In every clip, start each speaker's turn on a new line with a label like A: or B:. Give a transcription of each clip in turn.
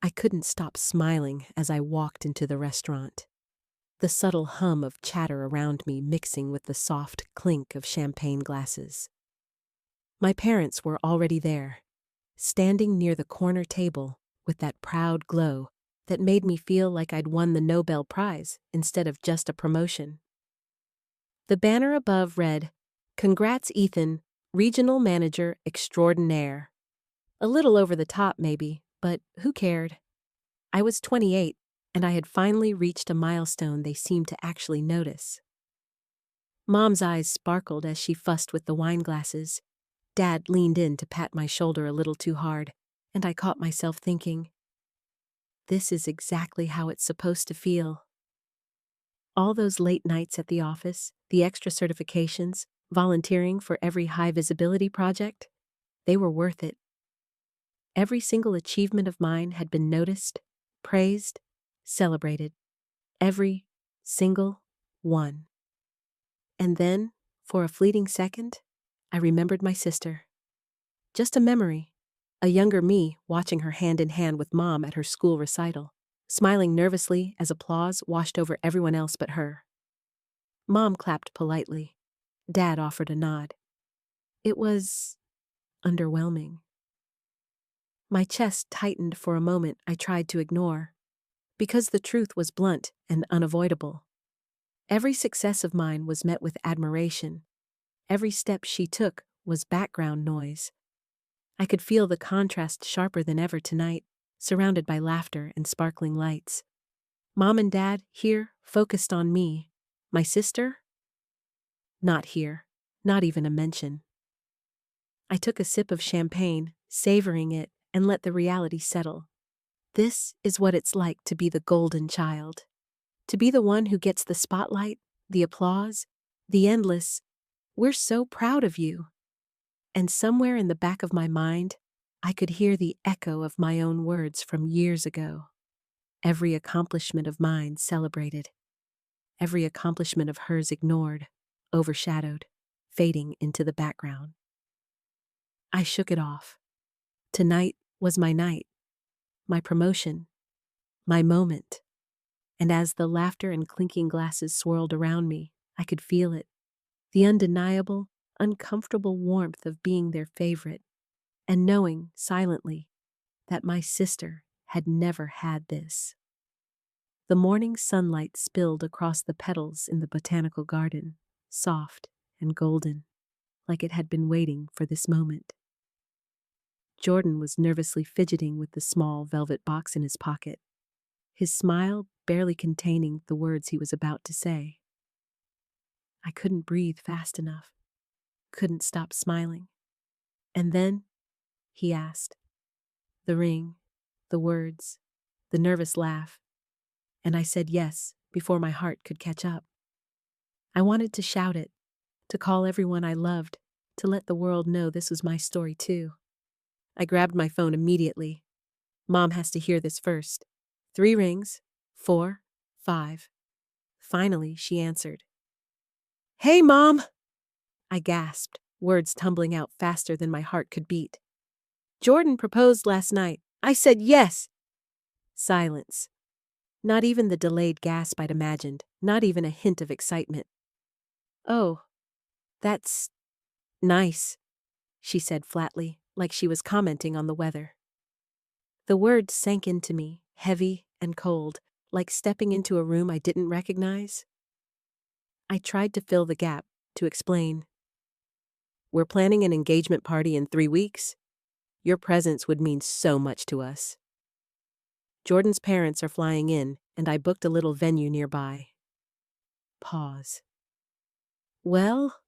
A: I couldn't stop smiling as I walked into the restaurant, the subtle hum of chatter around me mixing with the soft clink of champagne glasses. My parents were already there, standing near the corner table with that proud glow that made me feel like I'd won the Nobel Prize instead of just a promotion. The banner above read, "Congrats, Ethan, Regional Manager Extraordinaire." A little over the top, maybe, but who cared? I was 28, and I had finally reached a milestone they seemed to actually notice. Mom's eyes sparkled as she fussed with the wine glasses. Dad leaned in to pat my shoulder a little too hard, and I caught myself thinking, this is exactly how it's supposed to feel. All those late nights at the office, the extra certifications, volunteering for every high-visibility project, they were worth it. Every single achievement of mine had been noticed, praised, celebrated. Every single one. And then, for a fleeting second, I remembered my sister. Just a memory, a younger me watching her hand in hand with Mom at her school recital, smiling nervously as applause washed over everyone else but her. Mom clapped politely. Dad offered a nod. It was underwhelming. My chest tightened for a moment I tried to ignore, because the truth was blunt and unavoidable. Every success of mine was met with admiration. Every step she took was background noise. I could feel the contrast sharper than ever tonight, surrounded by laughter and sparkling lights. Mom and Dad here focused on me. My sister? Not here, not even a mention. I took a sip of champagne, savoring it, and let the reality settle. This is what it's like to be the golden child. To be the one who gets the spotlight, the applause, the endless, "We're so proud of you." And somewhere in the back of my mind, I could hear the echo of my own words from years ago. Every accomplishment of mine celebrated. Every accomplishment of hers ignored, overshadowed, fading into the background. I shook it off. Tonight was my night, my promotion, my moment. And as the laughter and clinking glasses swirled around me, I could feel it. The undeniable, uncomfortable warmth of being their favorite, and knowing, silently, that my sister had never had this. The morning sunlight spilled across the petals in the botanical garden, soft and golden, like it had been waiting for this moment. Jordan was nervously fidgeting with the small velvet box in his pocket, his smile barely containing the words he was about to say. I couldn't breathe fast enough, couldn't stop smiling. And then, he asked. The ring, the words, the nervous laugh, and I said yes before my heart could catch up. I wanted to shout it, to call everyone I loved, to let the world know this was my story too. I grabbed my phone immediately. Mom has to hear this first. 3 rings, 4, 5. Finally, she answered. "Hey, Mom!" I gasped, words tumbling out faster than my heart could beat. "Jordan proposed last night. I said yes." Silence. Not even the delayed gasp I'd imagined, not even a hint of excitement. "Oh, that's nice," she said flatly, like she was commenting on the weather. The words sank into me, heavy and cold, like stepping into a room I didn't recognize. I tried to fill the gap, to explain. "We're planning an engagement party in 3 weeks. Your presence would mean so much to us. Jordan's parents are flying in, and I booked a little venue nearby." Pause. "Well,"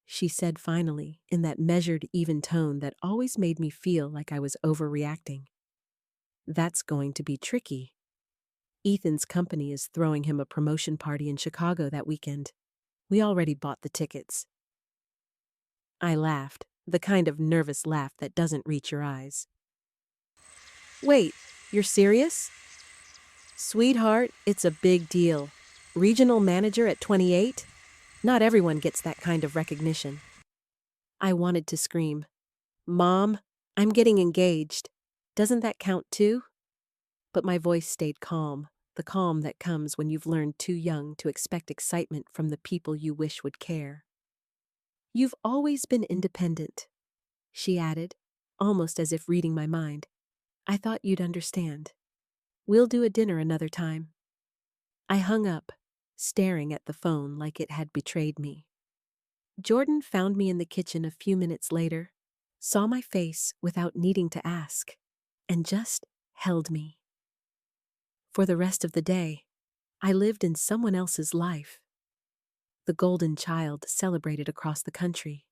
A: she said finally, in that measured, even tone that always made me feel like I was overreacting. "That's going to be tricky. Ethan's company is throwing him a promotion party in Chicago that weekend. We already bought the tickets." I laughed, the kind of nervous laugh that doesn't reach your eyes. "Wait, you're serious?" "Sweetheart, it's a big deal. Regional manager at 28? Not everyone gets that kind of recognition." I wanted to scream, "Mom, I'm getting engaged. Doesn't that count too?" But my voice stayed calm, the calm that comes when you've learned too young to expect excitement from the people you wish would care. "You've always been independent," she added, almost as if reading my mind. "I thought you'd understand. We'll do a dinner another time." I hung up, staring at the phone like it had betrayed me. Jordan found me in the kitchen a few minutes later, saw my face without needing to ask, and just held me. For the rest of the day, I lived in someone else's life. The golden child celebrated across the country,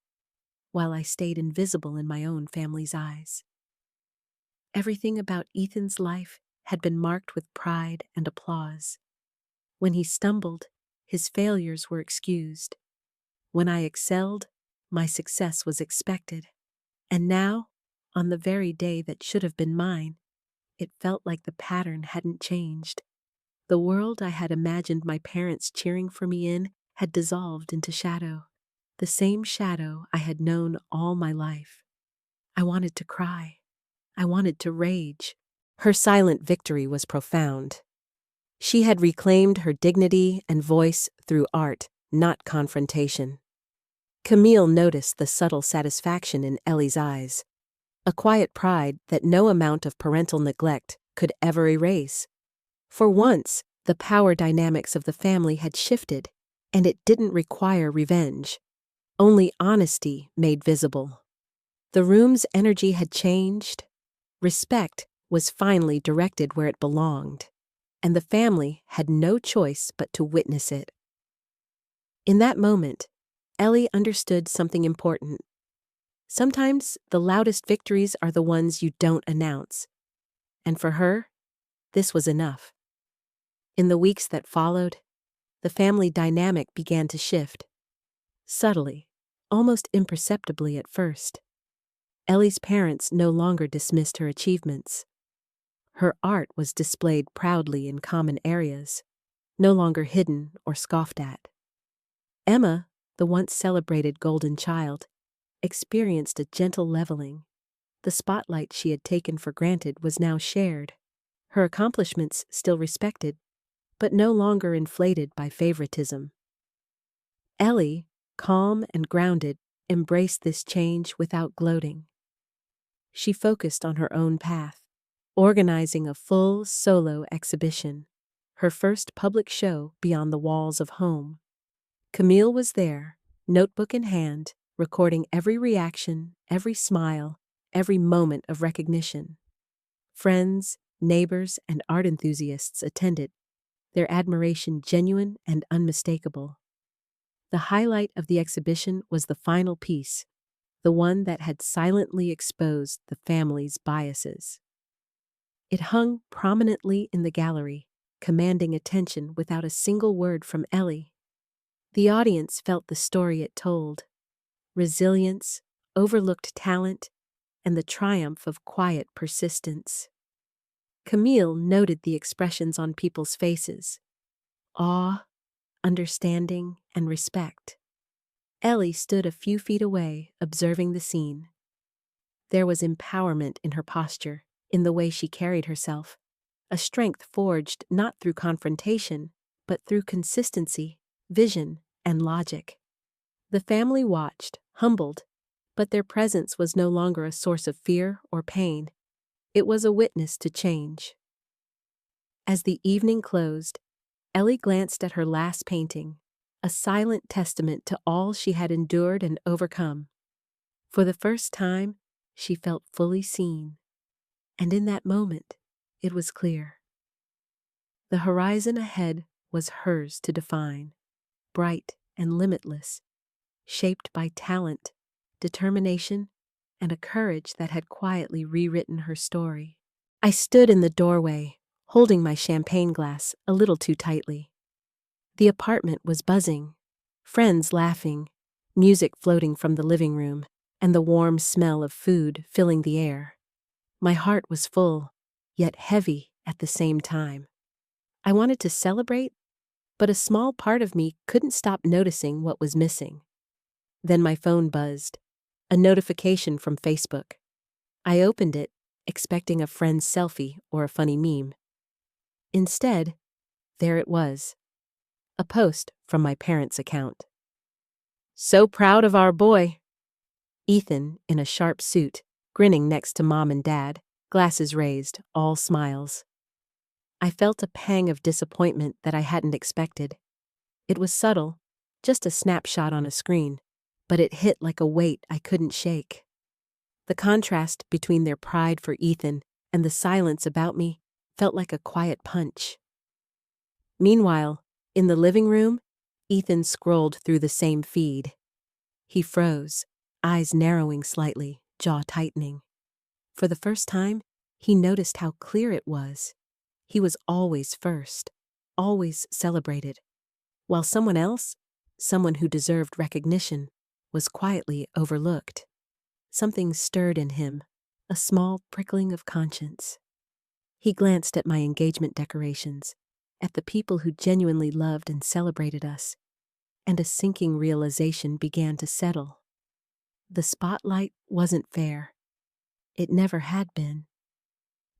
A: while I stayed invisible in my own family's eyes. Everything about Ethan's life had been marked with pride and applause. When he stumbled, his failures were excused. When I excelled, my success was expected. And now, on the very day that should have been mine, it felt like the pattern hadn't changed. The world I had imagined my parents cheering for me in had dissolved into shadow, the same shadow I had known all my life. I wanted to cry. I wanted to rage. Her silent victory was profound. She had reclaimed her dignity and voice through art, not confrontation. Camille noticed the subtle satisfaction in Ellie's eyes, a quiet pride that no amount of parental neglect could ever erase. For once, the power dynamics of the family had shifted, and it didn't require revenge. Only honesty made visible. The room's energy had changed. Respect was finally directed where it belonged, and the family had no choice but to witness it. In that moment, Ellie understood something important. Sometimes the loudest victories are the ones you don't announce. And for her, this was enough. In the weeks that followed, the family dynamic began to shift. Subtly, almost imperceptibly at first. Ellie's parents no longer dismissed her achievements. Her art was displayed proudly in common areas, no longer hidden or scoffed at. Emma, the once celebrated golden child, experienced a gentle leveling. The spotlight she had taken for granted was now shared, her accomplishments still respected, but no longer inflated by favoritism. Ellie, calm and grounded, embraced this change without gloating. She focused on her own path, organizing a full solo exhibition, her first public show beyond the walls of home. Camille was there, notebook in hand, recording every reaction, every smile, every moment of recognition. Friends, neighbors, and art enthusiasts attended, their admiration genuine and unmistakable. The highlight of the exhibition was the final piece, the one that had silently exposed the family's biases. It hung prominently in the gallery, commanding attention without a single word from Ellie. The audience felt the story it told: resilience, overlooked talent, and the triumph of quiet persistence. Camille noted the expressions on people's faces: awe, understanding, and respect. Ellie stood a few feet away, observing the scene. There was empowerment in her posture, in the way she carried herself, a strength forged not through confrontation, but through consistency, vision, and logic. The family watched, humbled, but their presence was no longer a source of fear or pain. It was a witness to change. As the evening closed, Ellie glanced at her last painting, a silent testament to all she had endured and overcome. For the first time, she felt fully seen. And in that moment, it was clear. The horizon ahead was hers to define, bright and limitless, shaped by talent, determination, and a courage that had quietly rewritten her story. I stood in the doorway, holding my champagne glass a little too tightly. The apartment was buzzing, friends laughing, music floating from the living room, and the warm smell of food filling the air. My heart was full, yet heavy at the same time. I wanted to celebrate, but a small part of me couldn't stop noticing what was missing. Then my phone buzzed, a notification from Facebook. I opened it, expecting a friend's selfie or a funny meme. Instead, there it was, a post from my parents' account. "So proud of our boy." Ethan, in a sharp suit, grinning next to Mom and Dad, glasses raised, all smiles. I felt a pang of disappointment that I hadn't expected. It was subtle, just a snapshot on a screen, but it hit like a weight I couldn't shake. The contrast between their pride for Ethan and the silence about me felt like a quiet punch. Meanwhile, in the living room, Ethan scrolled through the same feed. He froze, eyes narrowing slightly, jaw tightening. For the first time, he noticed how clear it was. He was always first, always celebrated, while someone else, someone who deserved recognition, was quietly overlooked. Something stirred in him, a small prickling of conscience. He glanced at my engagement decorations, at the people who genuinely loved and celebrated us, and a sinking realization began to settle. The spotlight wasn't fair. It never had been.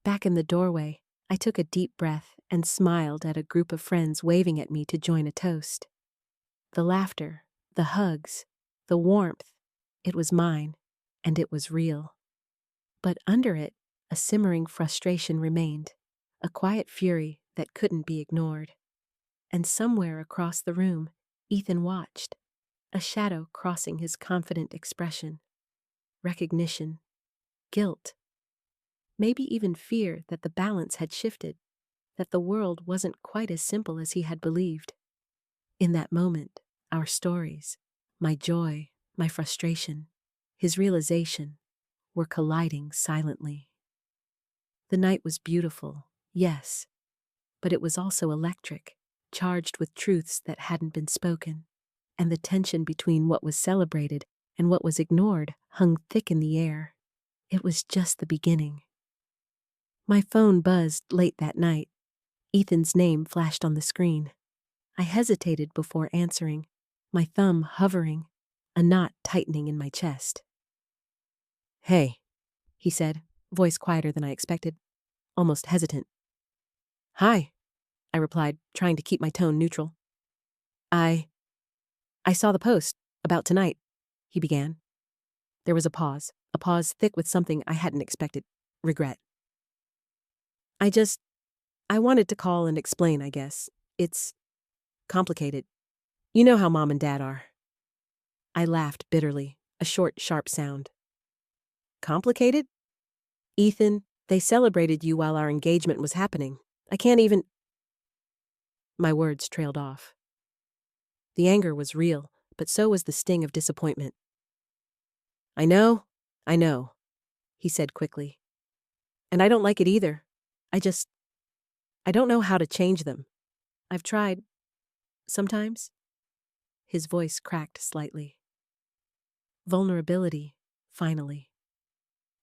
A: Back in the doorway, I took a deep breath and smiled at a group of friends waving at me to join a toast. The laughter, the hugs, the warmth, it was mine, and it was real. But under it, a simmering frustration remained, a quiet fury that couldn't be ignored. And somewhere across the room, Ethan watched, a shadow crossing his confident expression. Recognition, guilt, maybe even fear that the balance had shifted, that the world wasn't quite as simple as he had believed. In that moment, our stories, my joy, my frustration, his realization, were colliding silently. The night was beautiful, yes, but it was also electric, charged with truths that hadn't been spoken, and the tension between what was celebrated and what was ignored hung thick in the air. It was just the beginning. My phone buzzed late that night. Ethan's name flashed on the screen. I hesitated before answering, my thumb hovering, a knot tightening in my chest. "Hey," he said, voice quieter than I expected, almost hesitant. "Hi," I replied, trying to keep my tone neutral. I saw the post about tonight," he began. There was a pause thick with something I hadn't expected, regret. I wanted to call and explain, I guess. It's complicated. You know how Mom and Dad are." I laughed bitterly, a short, sharp sound. "Complicated? Ethan, they celebrated you while our engagement was happening. I can't even—" My words trailed off. The anger was real, but so was the sting of disappointment. I know, he said quickly. "And I don't like it either. I don't know how to change them. I've tried. Sometimes." His voice cracked slightly. Vulnerability, finally.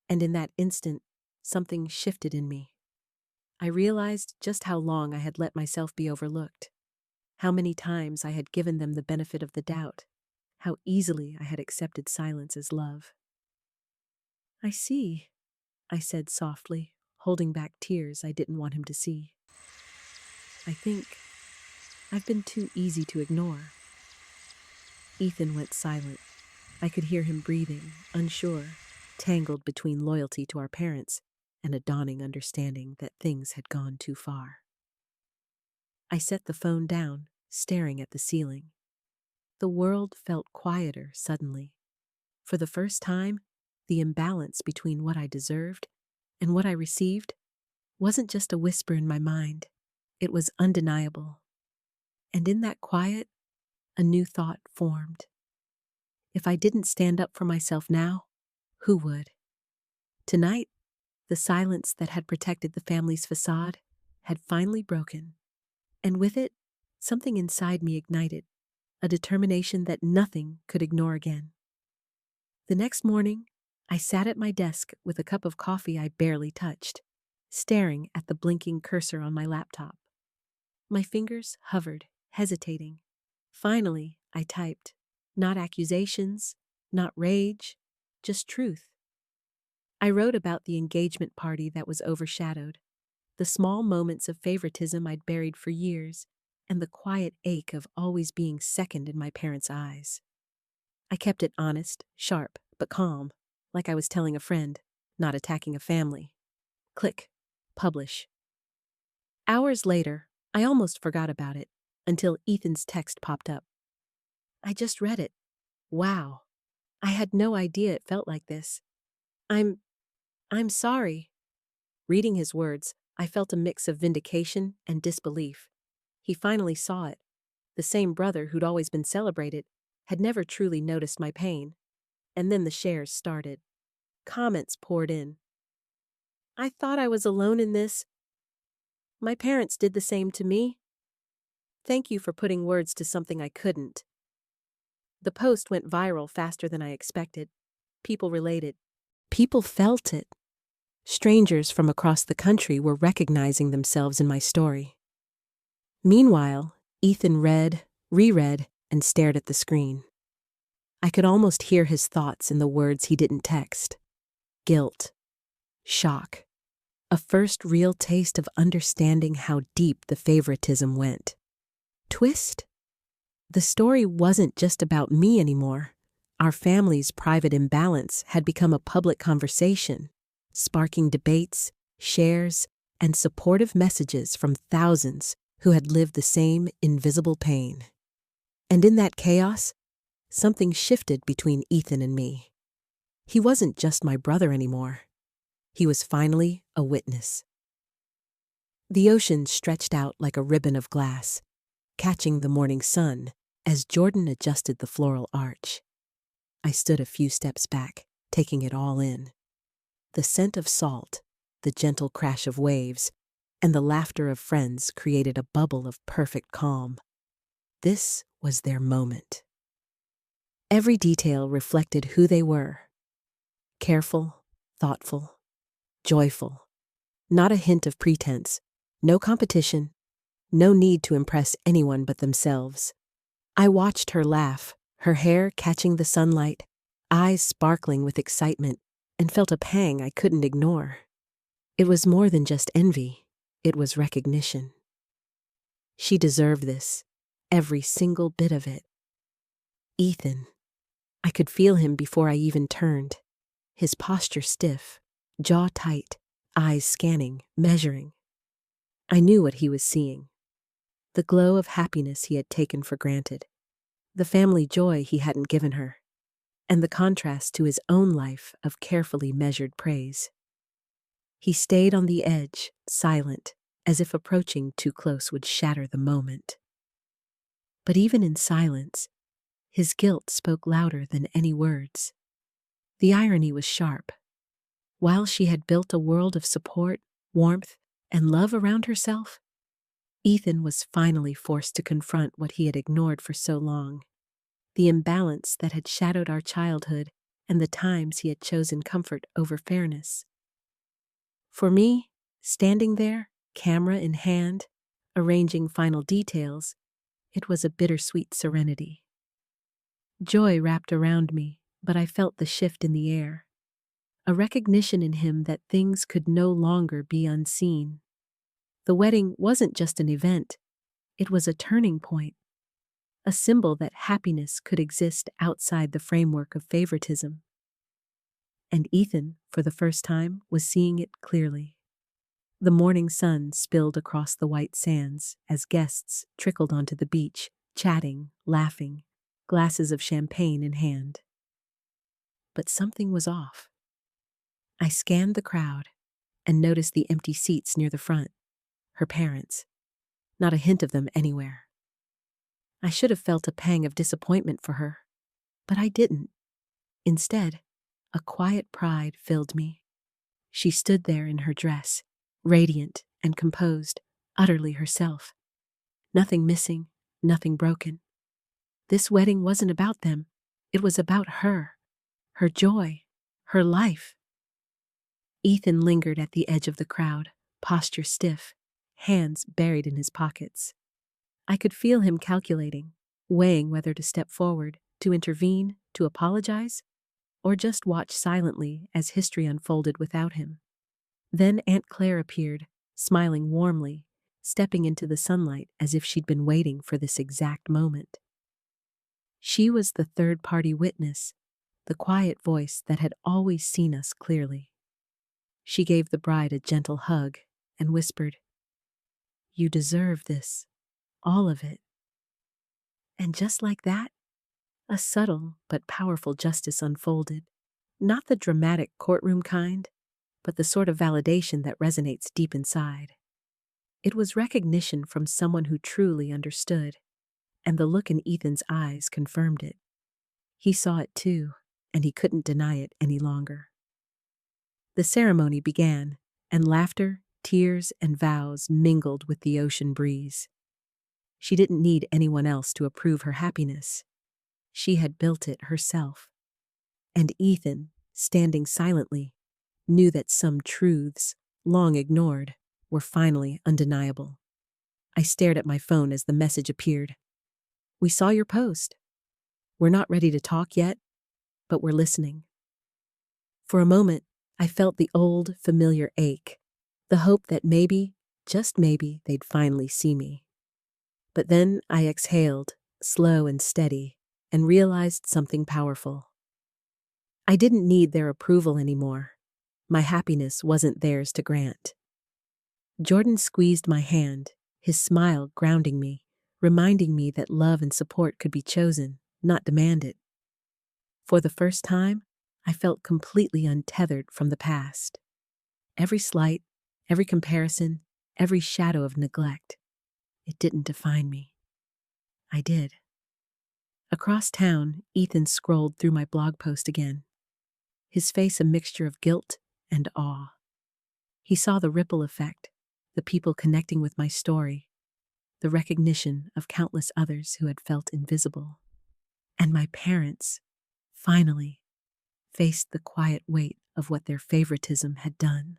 A: And in that instant, something shifted in me. I realized just how long I had let myself be overlooked, how many times I had given them the benefit of the doubt, how easily I had accepted silence as love. "I see," I said softly, holding back tears I didn't want him to see. "I think I've been too easy to ignore." Ethan went silent. I could hear him breathing, unsure, tangled between loyalty to our parents and a dawning understanding that things had gone too far. I set the phone down, staring at the ceiling. The world felt quieter suddenly. For the first time, the imbalance between what I deserved and what I received wasn't just a whisper in my mind. It was undeniable. And in that quiet, a new thought formed. If I didn't stand up for myself now, who would? Tonight, the silence that had protected the family's facade had finally broken. And with it, something inside me ignited, a determination that nothing could ignore again. The next morning, I sat at my desk with a cup of coffee I barely touched, staring at the blinking cursor on my laptop. My fingers hovered, hesitating. Finally, I typed, not accusations, not rage, just truth. I wrote about the engagement party that was overshadowed, The small moments of favoritism I'd buried for years, and the quiet ache of always being second in my parents' eyes. I kept it honest, sharp, but calm, like I was telling a friend, not attacking a family. Click. Publish. Hours later, I almost forgot about it, until Ethan's text popped up. I just read it. Wow. I had no idea it felt like this. I'm sorry. Reading his words, I felt a mix of vindication and disbelief. He finally saw it. The same brother who'd always been celebrated had never truly noticed my pain. And then the shares started. Comments poured in. I thought I was alone in this. My parents did the same to me. Thank you for putting words to something I couldn't. The post went viral faster than I expected. People related. People felt it. Strangers from across the country were recognizing themselves in my story. Meanwhile, Ethan read, reread, and stared at the screen. I could almost hear his thoughts in the words he didn't text. Guilt. Shock. A first real taste of understanding how deep the favoritism went. Twist? The story wasn't just about me anymore. Our family's private imbalance had become a public conversation, sparking debates, shares, and supportive messages from thousands who had lived the same invisible pain. And in that chaos, something shifted between Ethan and me. He wasn't just my brother anymore. He was finally a witness. The ocean stretched out like a ribbon of glass, catching the morning sun as Jordan adjusted the floral arch. I stood a few steps back, taking it all in. The scent of salt, the gentle crash of waves, and the laughter of friends created a bubble of perfect calm. This was their moment. Every detail reflected who they were. Careful, thoughtful, joyful. Not a hint of pretense, no competition, no need to impress anyone but themselves. I watched her laugh, her hair catching the sunlight, eyes sparkling with excitement, and felt a pang I couldn't ignore. It was more than just envy, it was recognition. She deserved this, every single bit of it. Ethan. I could feel him before I even turned. His posture stiff, jaw tight, eyes scanning, measuring. I knew what he was seeing. The glow of happiness he had taken for granted, the family joy he hadn't given her, and the contrast to his own life of carefully measured praise. He stayed on the edge, silent, as if approaching too close would shatter the moment. But even in silence, his guilt spoke louder than any words. The irony was sharp. While she had built a world of support, warmth, and love around herself, Ethan was finally forced to confront what he had ignored for so long, the imbalance that had shadowed our childhood and the times he had chosen comfort over fairness. For me, standing there, camera in hand, arranging final details, it was a bittersweet serenity. Joy wrapped around me, but I felt the shift in the air. A recognition in him that things could no longer be unseen. The wedding wasn't just an event, it was a turning point, a symbol that happiness could exist outside the framework of favoritism. And Ethan, for the first time, was seeing it clearly. The morning sun spilled across the white sands as guests trickled onto the beach, chatting, laughing, glasses of champagne in hand. But something was off. I scanned the crowd and noticed the empty seats near the front, her parents. Not a hint of them anywhere. I should have felt a pang of disappointment for her, but I didn't. Instead, a quiet pride filled me. She stood there in her dress, radiant and composed, utterly herself. Nothing missing, nothing broken. This wedding wasn't about them. It was about her joy, her life. Ethan lingered at the edge of the crowd, posture stiff, hands buried in his pockets. I could feel him calculating, weighing whether to step forward, to intervene, to apologize, or just watch silently as history unfolded without him. Then Aunt Claire appeared, smiling warmly, stepping into the sunlight as if she'd been waiting for this exact moment. She was the third-party witness, the quiet voice that had always seen us clearly. She gave the bride a gentle hug and whispered, "You deserve this, all of it." And just like that, a subtle but powerful justice unfolded, not the dramatic courtroom kind, but the sort of validation that resonates deep inside. It was recognition from someone who truly understood, and the look in Ethan's eyes confirmed it. He saw it too, and he couldn't deny it any longer. The ceremony began, and laughter, tears, and vows mingled with the ocean breeze. She didn't need anyone else to approve her happiness. She had built it herself. And Ethan, standing silently, knew that some truths, long ignored, were finally undeniable. I stared at my phone as the message appeared. "We saw your post. We're not ready to talk yet, but we're listening." For a moment, I felt the old, familiar ache, the hope that maybe, just maybe, they'd finally see me. But then I exhaled, slow and steady, and realized something powerful. I didn't need their approval anymore. My happiness wasn't theirs to grant. Jordan squeezed my hand, his smile grounding me, reminding me that love and support could be chosen, not demanded. For the first time, I felt completely untethered from the past. Every slight, every comparison, every shadow of neglect, it didn't define me. I did. Across town, Ethan scrolled through my blog post again, his face a mixture of guilt and awe. He saw the ripple effect, the people connecting with my story, the recognition of countless others who had felt invisible. And my parents, finally, faced the quiet weight of what their favoritism had done.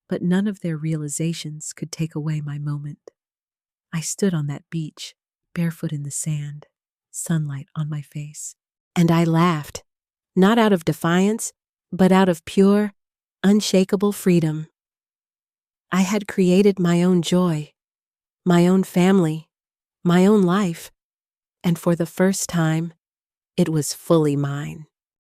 A: But none of their realizations could take away my moment. I stood on that beach, barefoot in the sand, sunlight on my face, and I laughed, not out of defiance, but out of pure, unshakable freedom. I had created my own joy, my own family, my own life, and for the first time, it was fully mine.